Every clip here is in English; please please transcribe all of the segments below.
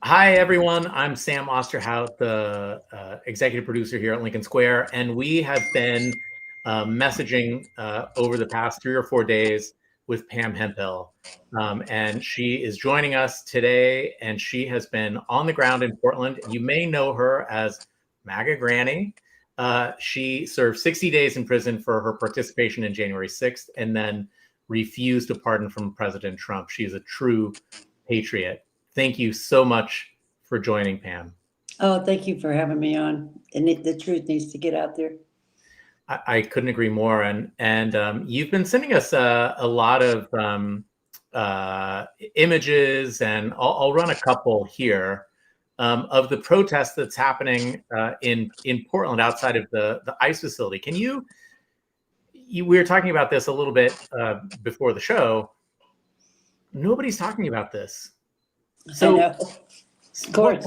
Hi, everyone. I'm Sam Osterhout, the executive producer here at Lincoln Square, and we have been messaging over the past 3 or 4 days with Pam Hemphill. And she is joining us today, and she has been on the ground in Portland. You may know her as MAGA Granny. She served 60 days in prison for her participation in January 6th and then refused a pardon from President Trump. She is a true patriot. Thank you so much for joining, Pam. Oh, thank you for having me on. And the truth needs to get out there. I couldn't agree more. And you've been sending us a lot of images, and I'll run a couple here of the protest that's happening in Portland outside of the ICE facility. Can you we were talking about this a little bit before the show. Nobody's talking about this. So, I know. Of course.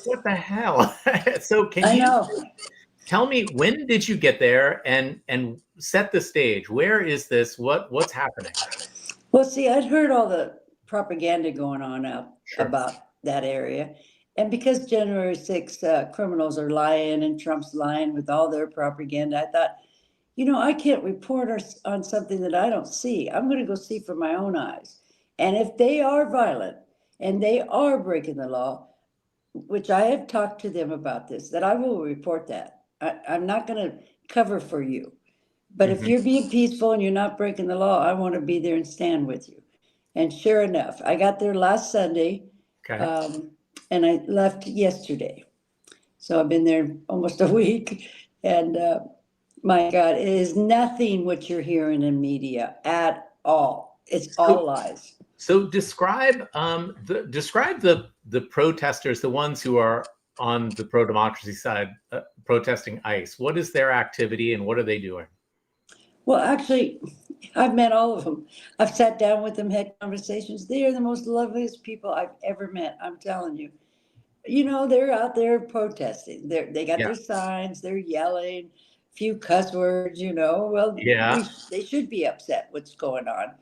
What the hell? So can you tell me, when did you get there and set the stage? Where is this? What's happening? Well, see, I'd heard all the propaganda going on about that area. And because January 6th criminals are lying and Trump's lying with all their propaganda, I thought, I can't report on something that I don't see. I'm going to go see for my own eyes. And if they are violent and they are breaking the law, which I have talked to them about this, that I will report that. I'm not going to cover for you. But if you're being peaceful and you're not breaking the law, I want to be there and stand with you. And sure enough, I got there last Sunday, and I left yesterday. So I've been there almost a week. And my God, it is nothing what you're hearing in media at all. It's all lies. So describe the protesters, the ones who are on the pro-democracy side, protesting ICE. What is their activity and what are they doing? Well, actually, I've met all of them. I've sat down with them, had conversations. They are the most loveliest people I've ever met. I'm telling you. They're out there protesting. They got their signs. They're yelling, a few cuss words. Well, they should be upset what's going on,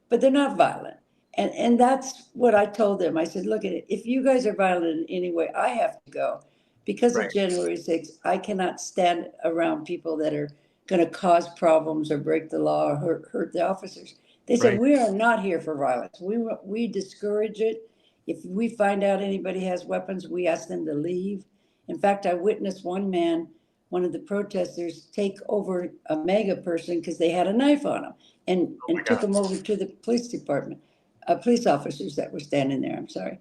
but they're not violent. And that's what I told them. I said, look at it. If you guys are violent in any way, I have to go. Because of January 6th, I cannot stand around people that are going to cause problems or break the law or hurt the officers. They said, we are not here for violence. We discourage it. If we find out anybody has weapons, we ask them to leave. In fact, I witnessed one of the protesters, take over a MAGA person because they had a knife on him and took him over to the police department. Police officers that were standing there. I'm sorry.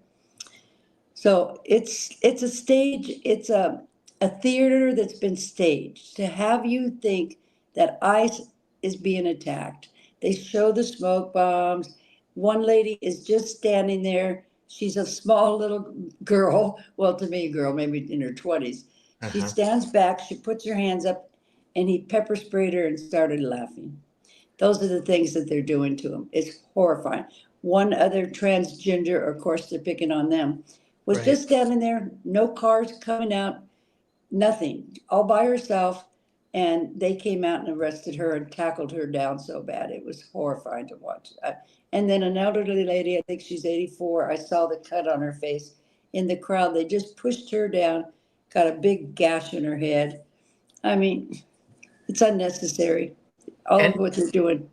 So it's a stage. It's a theater that's been staged to have you think that ICE is being attacked. They show the smoke bombs. One lady is just standing there. She's a small little girl. Well, to me, a girl, maybe in her 20s. She stands back. She puts her hands up, and he pepper sprayed her and started laughing. Those are the things that they're doing to him. It's horrifying. One other transgender, of course, they're picking on them, was just standing there, no cars coming out, nothing, all by herself. And they came out and arrested her and tackled her down so bad. It was horrifying to watch. And then an elderly lady, I think she's 84, I saw the cut on her face in the crowd. They just pushed her down, got a big gash in her head. I mean, it's unnecessary. All of what they're doing.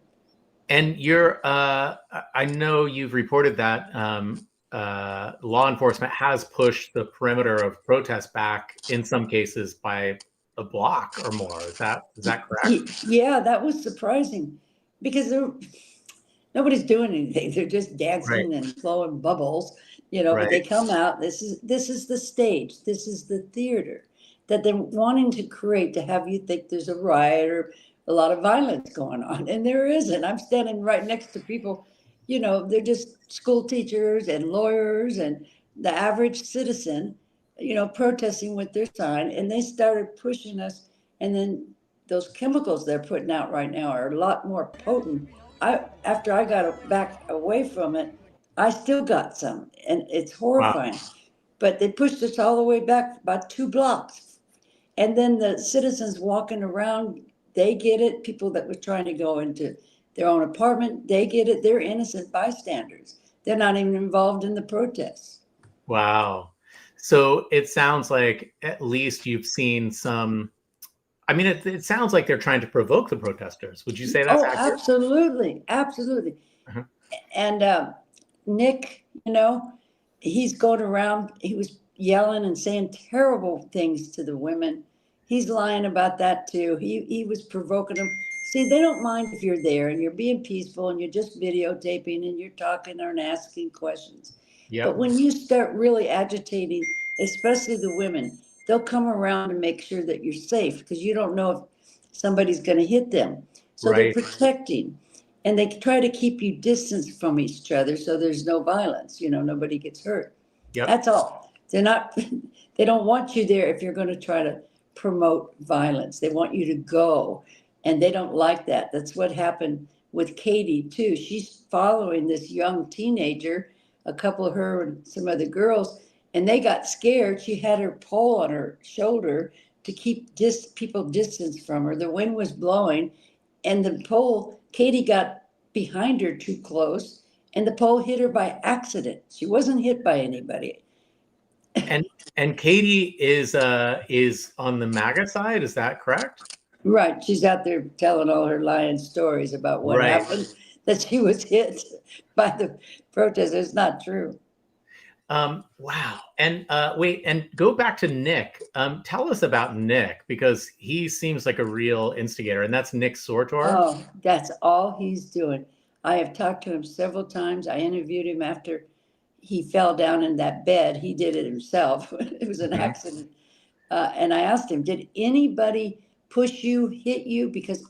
And I know you've reported that law enforcement has pushed the perimeter of protest back in some cases by a block or more. Is that correct? Yeah, that was surprising because nobody's doing anything. They're just dancing and blowing bubbles, but they come out. This is the stage. This is the theater that they're wanting to create to have you think there's a riot or a lot of violence going on. And there isn't. I'm standing right next to people, they're just school teachers and lawyers and the average citizen, protesting with their sign. And they started pushing us. And then those chemicals they're putting out right now are a lot more potent. After I got back away from it, I still got some, and it's horrifying. Wow. But they pushed us all the way back about 2 blocks. And then the citizens walking around, they get it. People that were trying to go into their own apartment, they get it. They're innocent bystanders. They're not even involved in the protests. Wow. So it sounds like at least you've seen some. I mean, it sounds like they're trying to provoke the protesters. Would you say that's Oh, accurate? absolutely, absolutely. Uh-huh. And Nick, he's going around, he was yelling and saying terrible things to the women. He's lying about that too. He was provoking them. See, they don't mind if you're there and you're being peaceful and you're just videotaping and you're talking and asking questions. But Yep. when you start really agitating, especially the women, they'll come around and make sure that you're safe because you don't know if somebody's going to hit them. So they're Right. protecting, and they try to keep you distanced from each other so there's no violence, nobody gets hurt. Yep. That's all. They're not, they don't want you there if you're going to try to promote violence. They want you to go, and they don't like that. That's what happened with Katie too. She's following this young teenager, a couple of her and some other girls, and they got scared. She had her pole on her shoulder to keep people distance from her. The wind was blowing, and the pole, Katie got behind her too close, and the pole hit her by accident. She wasn't hit by anybody. And Katie is on the MAGA side. Is that correct? Right, she's out there telling all her lying stories about what Right. happened, that she was hit by the protesters. It's not true. Wow. And wait, and go back to Nick. Tell us about Nick, because he seems like a real instigator, and that's Nick Sortor. Oh, that's all he's doing. I have talked to him several times. I interviewed him after he fell down in that bed. He did it himself. It was an Mhm. accident. And I asked him, did anybody push you, hit you? Because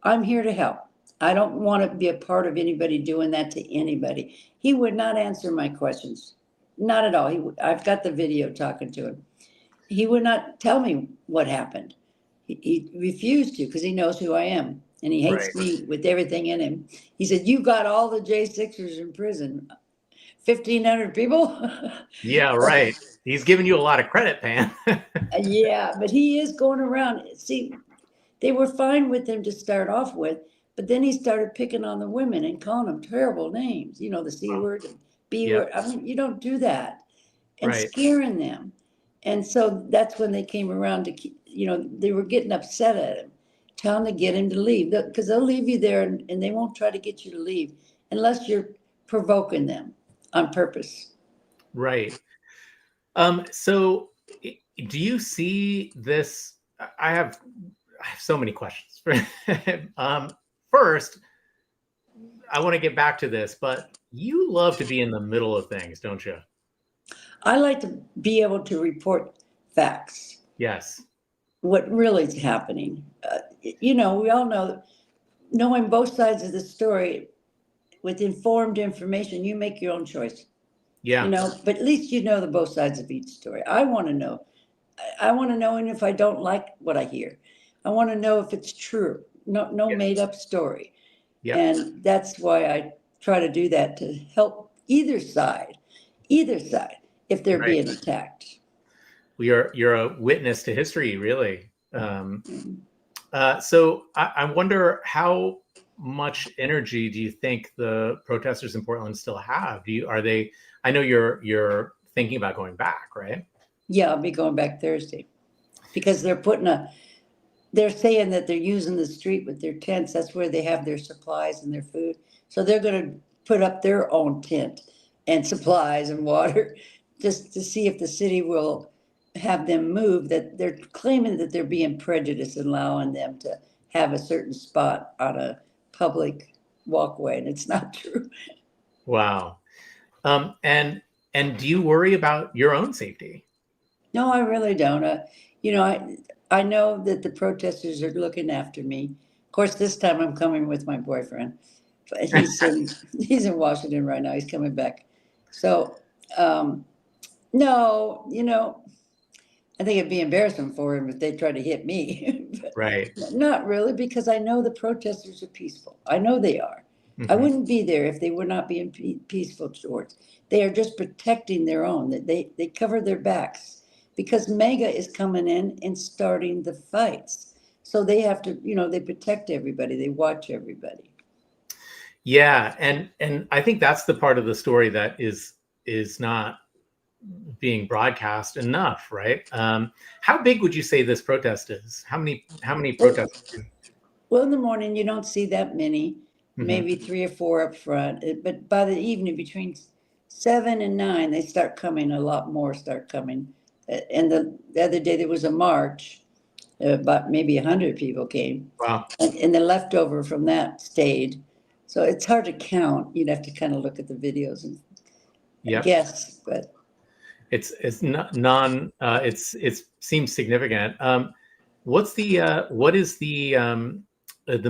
I'm here to help. I don't want to be a part of anybody doing that to anybody. He would not answer my questions. Not at all. I've got the video talking to him. He would not tell me what happened. He refused to because he knows who I am and he Right. hates me with everything in him. He said, "You got all the J6ers in prison, 1,500 people." Yeah, right. He's giving you a lot of credit, Pam. Yeah, but he is going around. See, they were fine with him to start off with, but then he started picking on the women and calling them terrible names, the C word and B Yep. word. I mean, you don't do that, and Right. scaring them. And so that's when they came around to keep, they were getting upset at him, trying to get him to leave because they'll leave you there and they won't try to get you to leave unless you're provoking them on purpose. Right. So do you see this? I have so many questions. First, I want to get back to this, but you love to be in the middle of things, don't you? I like to be able to report facts, Yes. what really is happening. We all know, knowing both sides of the story with informed information, you make your own choice. Yeah. But at least you know the both sides of each story. I want to know. I want to know, and if I don't like what I hear, I want to know if it's true. No Yeah. made up story. Yep. And that's why I try to do that to help either side, if they're Right. being attacked. You're a witness to history, really. So I wonder, how much energy do you think the protesters in Portland still have? Are they? I know you're thinking about going back, right? Yeah, I'll be going back Thursday because they're saying that they're using the street with their tents. That's where they have their supplies and their food. So they're going to put up their own tent and supplies and water just to see if the city will have them move. That they're claiming that they're being prejudiced and allowing them to have a certain spot on a public walkway, and it's not true. Wow. And do you worry about your own safety? No, I really don't. I know that the protesters are looking after me. Of course, this time I'm coming with my boyfriend. But he's in Washington right now. He's coming back. So no, I think it'd be embarrassing for him if they tried to hit me. Right. But not really, because I know the protesters are peaceful. I know they are. I Mhm. wouldn't be there if they were not being peaceful towards. They are just protecting their own. That they cover their backs because MAGA is coming in and starting the fights. So they have to, they protect everybody. They watch everybody. Yeah, and I think that's the part of the story that is not being broadcast enough, right? How big would you say this protest is? How many protests? Well, in the morning, you don't see that many, Mhm. maybe 3 or 4 up front. But by the evening, between 7 and 9, they start coming. A lot more start coming. And the other day there was a march. About maybe 100 people came, Wow. and the leftover from that stayed. So it's hard to count. You'd have to kind of look at the videos and Yep. guess. But It's not non. It seems significant. What is the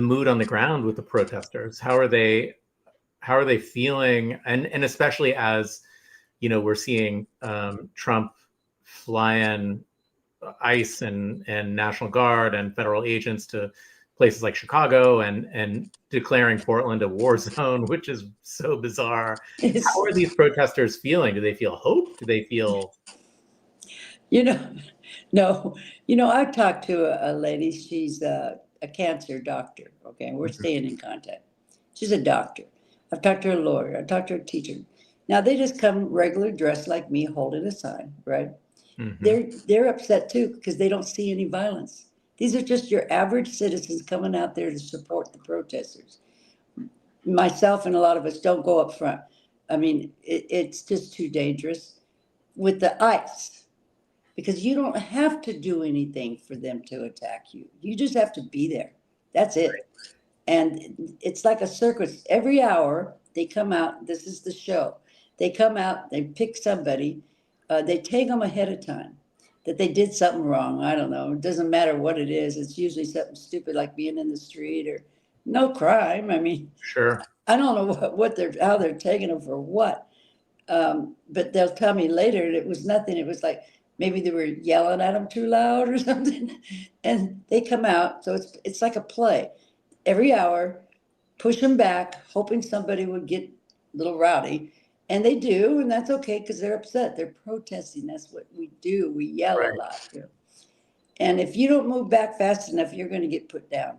mood on the ground with the protesters? How are they feeling? And especially as we're seeing Trump fly in ICE and National Guard and federal agents to places like Chicago and declaring Portland a war zone, which is so bizarre. How are these protesters feeling? Do they feel hope? Do they feel? you know, no, I talked to a lady. She's a cancer doctor. Okay, we're staying in contact. She's a doctor. I've talked to a lawyer. I've talked to a teacher. Now they just come regular dressed like me, holding a sign, right? Mhm. They're upset too because they don't see any violence. These are just your average citizens coming out there to support the protesters. Myself and a lot of us don't go up front. I mean, it's just too dangerous with the ICE because you don't have to do anything for them to attack you. You just have to be there. That's it. And it's like a circus. Every hour they come out. This is the show. They come out. They pick somebody. They take them ahead of time that they did something wrong. I don't know. It doesn't matter what it is. It's usually something stupid like being in the street or no crime. I mean, Sure. I don't know what they're how they're taking them for what. But they'll tell me later it was nothing. It was like maybe they were yelling at them too loud or something, and they come out. So it's like a play. Every hour, push them back, hoping somebody would get a little rowdy, and they do, and that's okay because they're upset. They're protesting. That's what we do. We yell a Right. lot. And if you don't move back fast enough, you're going to get put down.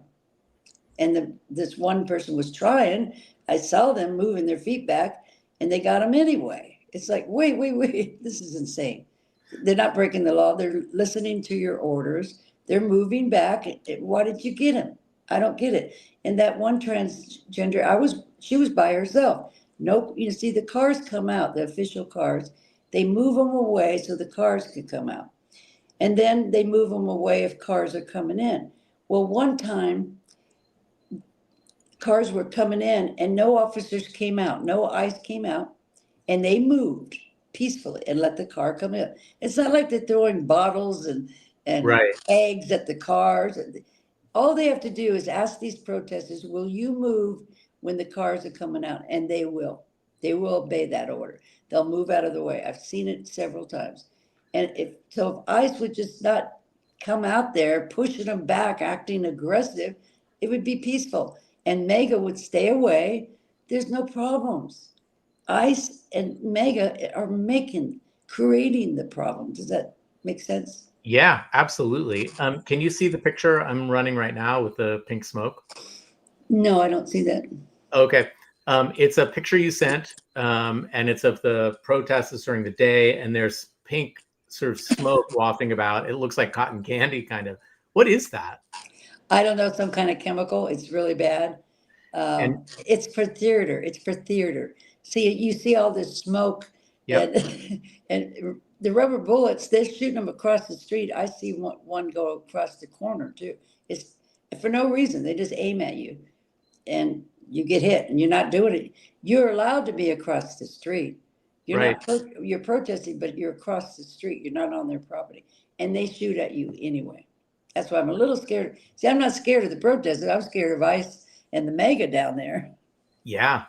And this one person was trying. I saw them moving their feet back, and they got them anyway. It's like, wait, this is insane. They're not breaking the law. They're listening to your orders. They're moving back. Why did you get him? I don't get it. And that one transgender, she was by herself. Nope. You see the cars come out, the official cars. They move them away so the cars could come out. And then they move them away if cars are coming in. Well, one time cars were coming in and no officers came out, no ICE came out, and they moved peacefully and let the car come in. It's not like they're throwing bottles and Right. eggs at the cars. All they have to do is ask these protesters, will you move when the cars are coming out? And they will. They will obey that order. They'll move out of the way. I've seen it several times. And if ICE would just not come out there pushing them back, acting aggressive, it would be peaceful. And MAGA would stay away. There's no problems. ICE and MAGA are creating the problem. Does that make sense? Yeah, absolutely. Can you see the picture I'm running right now with the pink smoke? No, I don't see that. Okay. It's a picture you sent, and it's of the protests during the day, and there's pink sort of smoke wafting about. It looks like cotton candy, kind of. What is that? I don't know, some kind of chemical. It's really bad. And It's for theater. It's for theater. See, you see all this smoke yep, and and the rubber bullets. They're shooting them across the street. I see one go across the corner too. It's for no reason. They just aim at you, and you get hit, and you're not doing it. You're allowed to be across the street. You're right. not. You're protesting, but you're across the street. You're not on their property, and they shoot at you anyway. That's why I'm a little scared. See, I'm not scared of the protesters. I'm scared of ICE and the MAGA down there. Yeah,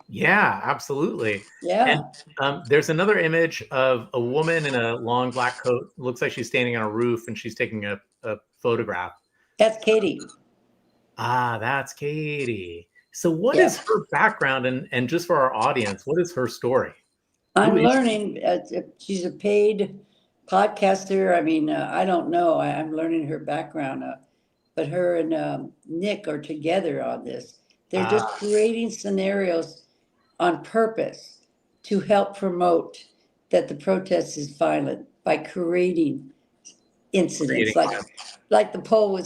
yeah, absolutely. And Yeah, there's another image of a woman in a long black coat. Looks like she's standing on a roof and she's taking a photograph. that's Katie. Ah, that's Katie. So what Yeah, is her background and just for our audience, what is her story? Who I'm is she? learning. She's a paid podcaster. I mean, I don't know. I'm learning her background. But her and Nick are together on this. They're Ah, just creating scenarios on purpose to help promote. that the protest is violent by creating incidents like the pole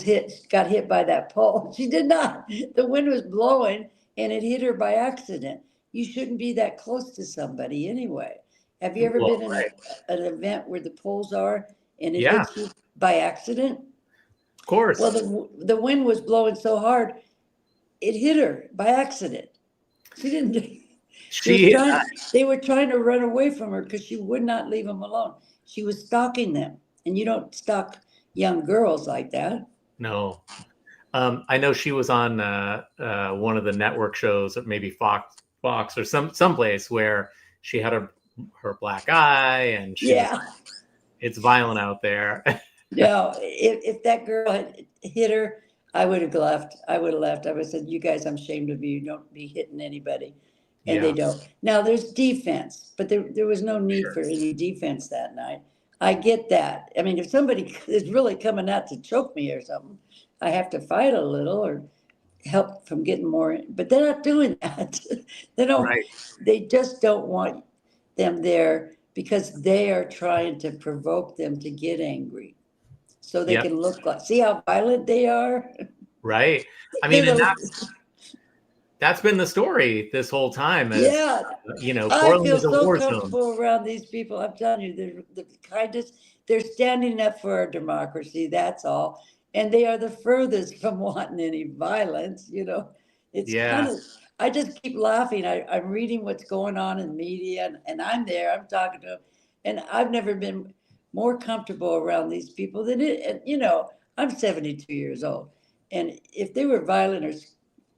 got hit by that pole. She did not. The wind was blowing and it hit her by accident. You shouldn't be that close to somebody anyway. Have you ever been in an event where the poles are and it hits you by accident? Of course. Well, the wind was blowing so hard, it hit her by accident. She didn't. They were trying to run away from her because she would not leave them alone. She was stalking them, and you don't stalk young girls like that. No. I know she was on one of the network shows, or maybe Fox or someplace where she had her black eye, and it's violent out there. No, if that girl had hit her, I would have left. I would have said, "You guys, I'm ashamed of you. Don't be hitting anybody." And they don't. Now there's defense, but there was no need for any defense that night. I get that. I mean, if somebody is really coming out to choke me or something, I have to fight a little or help from getting more. But they're not doing that. They don't. Right. They just don't want them there because they are trying to provoke them to get angry, so they can look like. See how violent they are. Right. I mean, and that's been the story this whole time. As, you know, I feel so comfortable around these people. I'm telling you, they're the kindest. They're standing up for our democracy. That's all. And they are the furthest from wanting any violence. You know, it's kind of. I just keep laughing. I'm reading what's going on in the media, and I'm there. I'm talking to them, and I've never been more comfortable around these people than it. And, you know, I'm 72 years old, and if they were violent or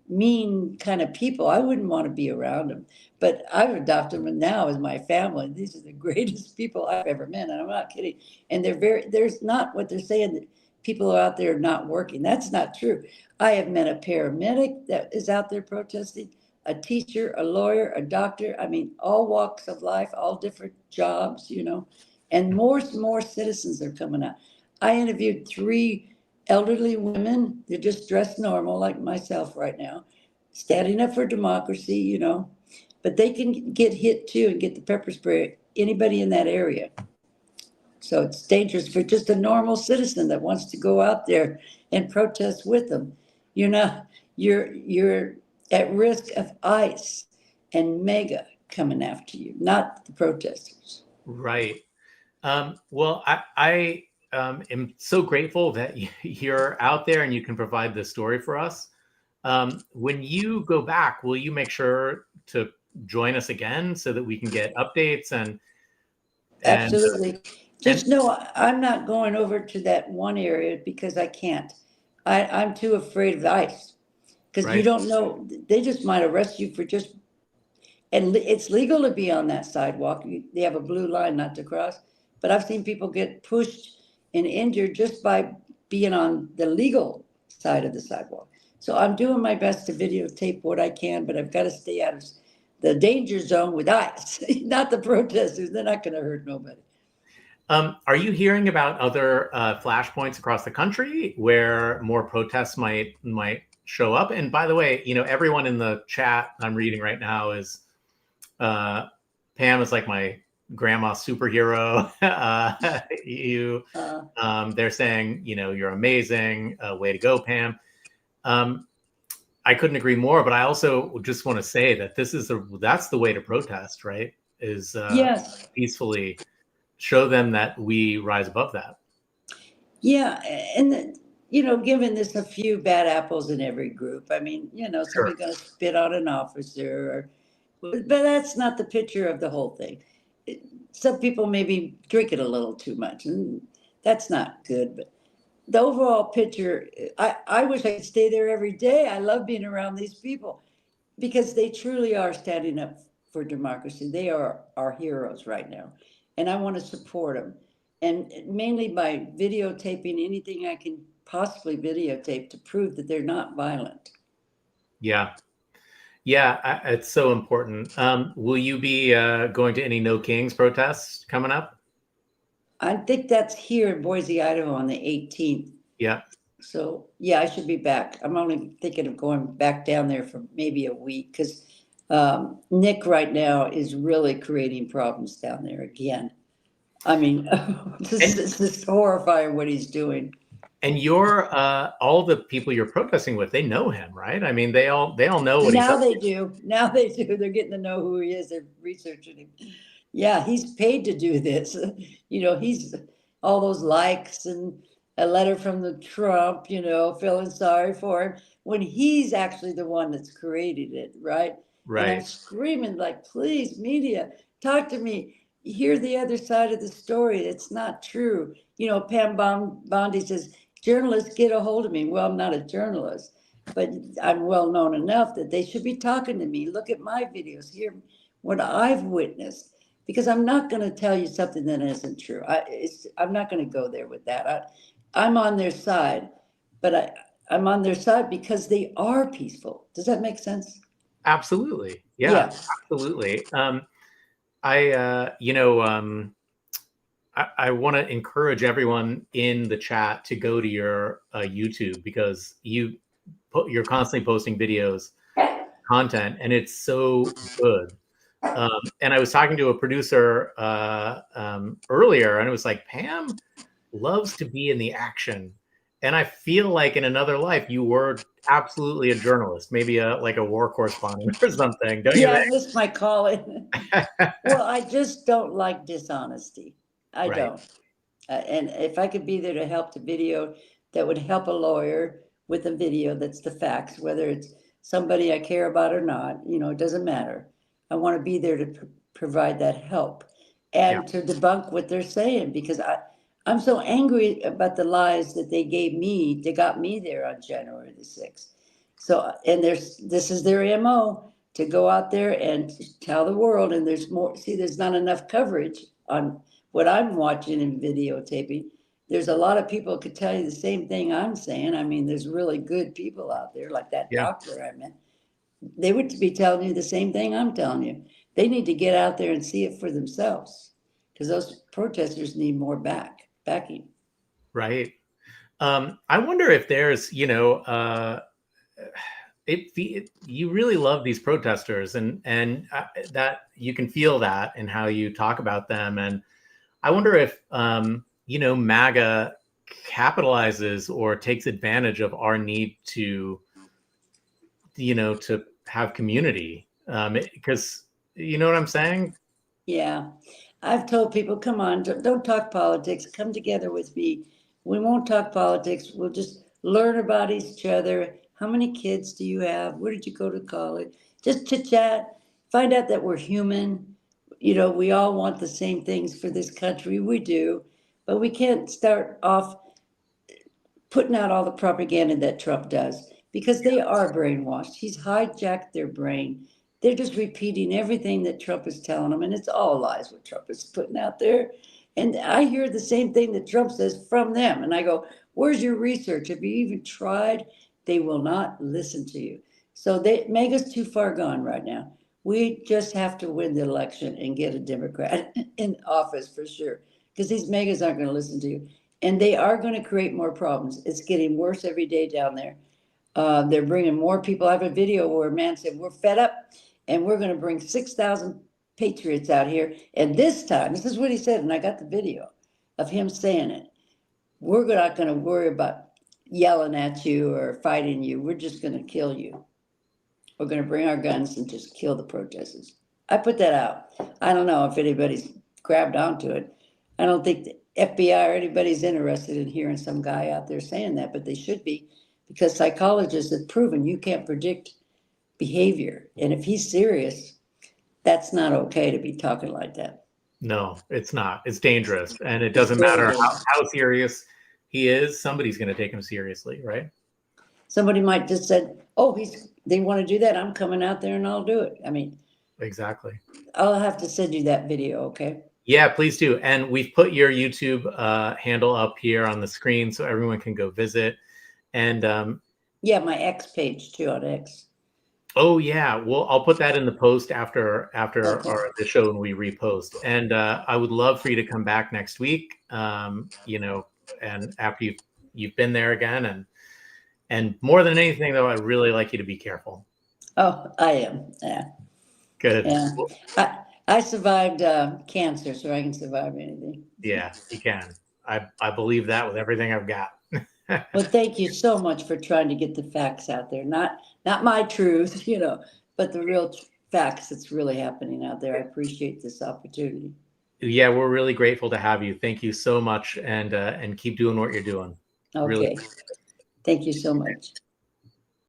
mean kind of people, I wouldn't want to be around them. But I've adopted them now as my family. These are the greatest people I've ever met, and I'm not kidding. And there's not what they're saying that people are out there not working. That's not true. I have met a paramedic that is out there protesting, a teacher, a lawyer, a doctor. I mean, all walks of life, all different jobs, you know, and more citizens are coming out. I interviewed 3 elderly women. They're just dressed normal like myself right now, standing up for democracy, you know, but they can get hit too and get the pepper spray, anybody in that area. So it's dangerous for just a normal citizen that wants to go out there and protest with them. You're at risk of ICE and MAGA coming after you, not the protesters. Right. Well, I am so grateful that you're out there and you can provide this story for us. When you go back, will you make sure to join us again so that we can get updates and absolutely. Just know I'm not going over to that one area because I can't. I'm too afraid of ICE because you don't know. They just might arrest you for just, and it's legal to be on that sidewalk. They have a blue line not to cross, but I've seen people get pushed and injured just by being on the legal side of the sidewalk. So I'm doing my best to videotape what I can, but I've got to stay out of the danger zone with ICE, not the protesters. They're not going to hurt nobody. Are you hearing about other flashpoints across the country where more protests might show up? And by the way, you know, everyone in the chat I'm reading right now is Pam is like my grandma superhero. They're saying, you know, you're amazing. Way to go, Pam. I couldn't agree more, but I also just want to say that that's the way to protest, right? Is peacefully show them that we rise above that. Yeah, and you know, given there's a few bad apples in every group. I mean, you know, somebody's going to spit on an officer, but that's not the picture of the whole thing. Some people maybe drink it a little too much, and that's not good. But the overall picture, I wish I could stay there every day. I love being around these people because they truly are standing up for democracy. They are our heroes right now, and I want to support them. And mainly by videotaping anything I can possibly videotape to prove that they're not violent. Yeah. It's so important. Will you be going to any No Kings protests coming up? I think that's here in Boise, Idaho on the 18th. Yeah. So, yeah, I should be back. I'm only thinking of going back down there for maybe a week because Nick right now is really creating problems down there again. I mean, this is horrifying what he's doing. And you're all the people you're protesting with, they know him, right? I mean, they all know what he's Now up they do. Now they do. They're getting to know who he is. They're researching him. Yeah, he's paid to do this. You know, he's all those likes and a letter from the Trump, you know, feeling sorry for him when he's actually the one that's created it, right? And I'm right. screaming like, please, media, talk to me. Hear the other side of the story. It's not true. You know, Bondi says, journalists, get a hold of me. Well, I'm not a journalist, but I'm well known enough that they should be talking to me. Look at my videos, hear what I've witnessed, because I'm not going to tell you something that isn't true. I'm not going to go there with that. I'm on their side, but I'm on their side because they are peaceful. Does that make sense? Absolutely. Yeah, Yeah. absolutely. I want to encourage everyone in the chat to go to your YouTube, because you're constantly posting videos, content, and it's so good. And I was talking to a producer earlier, and it was like, Pam loves to be in the action. And I feel like in another life, you were absolutely a journalist, maybe like a war correspondent or something, don't you Yeah, I think? missed my calling. Well, I just don't like dishonesty. I Right. don't. And if I could be there to help the video that would help a lawyer with a video that's the facts, whether it's somebody I care about or not, you know, it doesn't matter. I want to be there to provide that help Yeah. and to debunk what they're saying, because I'm so angry about the lies that they gave me. They got me there on January the 6th. So, and this is their MO, to go out there and tell the world. And there's more. See, there's not enough coverage on what I'm watching and videotaping. There's a lot of people could tell you the same thing I'm saying. I mean, there's really good people out there, like that Yeah. doctor I met. They would be telling you the same thing I'm telling you. They need to get out there and see it for themselves, because those protesters need more backing. Right. I wonder if there's, you really love these protesters, and that you can feel that in how you talk about them. And I wonder if, MAGA capitalizes or takes advantage of our need to, to have community. Because you know what I'm saying? Yeah. I've told people, come on, don't talk politics. Come together with me. We won't talk politics. We'll just learn about each other. How many kids do you have? Where did you go to college? Just chit chat. Find out that we're human. You know, we all want the same things for this country. We do. But we can't start off putting out all the propaganda that Trump does, because they are brainwashed. He's hijacked their brain. They're just repeating everything that Trump is telling them, and it's all lies what Trump is putting out there. And I hear the same thing that Trump says from them, and I go, "Where's your research? Have you even tried?" They will not listen to you. So they make us too far gone right now. We just have to win the election and get a Democrat in office for sure, because these megas aren't going to listen to you, and they are going to create more problems. It's getting worse every day down there. They're bringing more people. I have a video where a man said, "We're fed up, and we're going to bring 6,000 patriots out here. And this time," this is what he said, and I got the video of him saying it, "we're not going to worry about yelling at you or fighting you. We're just going to kill you. We're going to bring our guns and just kill the protesters." I put that out. I don't know if anybody's grabbed onto it. I don't think the FBI or anybody's interested in hearing some guy out there saying that, but they should be, because psychologists have proven you can't predict behavior. And if he's serious, that's not okay to be talking like that. No, it's not. It's dangerous, and it It's doesn't very matter dangerous. how serious he is. Somebody's going to take him seriously, right? Somebody might just said, "Oh, they want to do that. I'm coming out there and I'll do it." I mean, Exactly. I'll have to send you that video, okay? Yeah, please do. And we've put your YouTube handle up here on the screen so everyone can go visit. And Yeah, my X page too on X. oh yeah, well, I'll put that in the post after Okay. the show when we repost. And I would love for you to come back next week. And after you've been there again, and more than anything though, I really like you to be careful. Oh, I am. Yeah. Good. Yeah. I survived cancer, so I can survive anything. Yeah, you can. I believe that with everything I've got. Well, thank you so much for trying to get the facts out there. Not my truth, but the real facts that's really happening out there. I appreciate this opportunity. Yeah, we're really grateful to have you. Thank you so much, and keep doing what you're doing. Really. Okay. Thank you so much.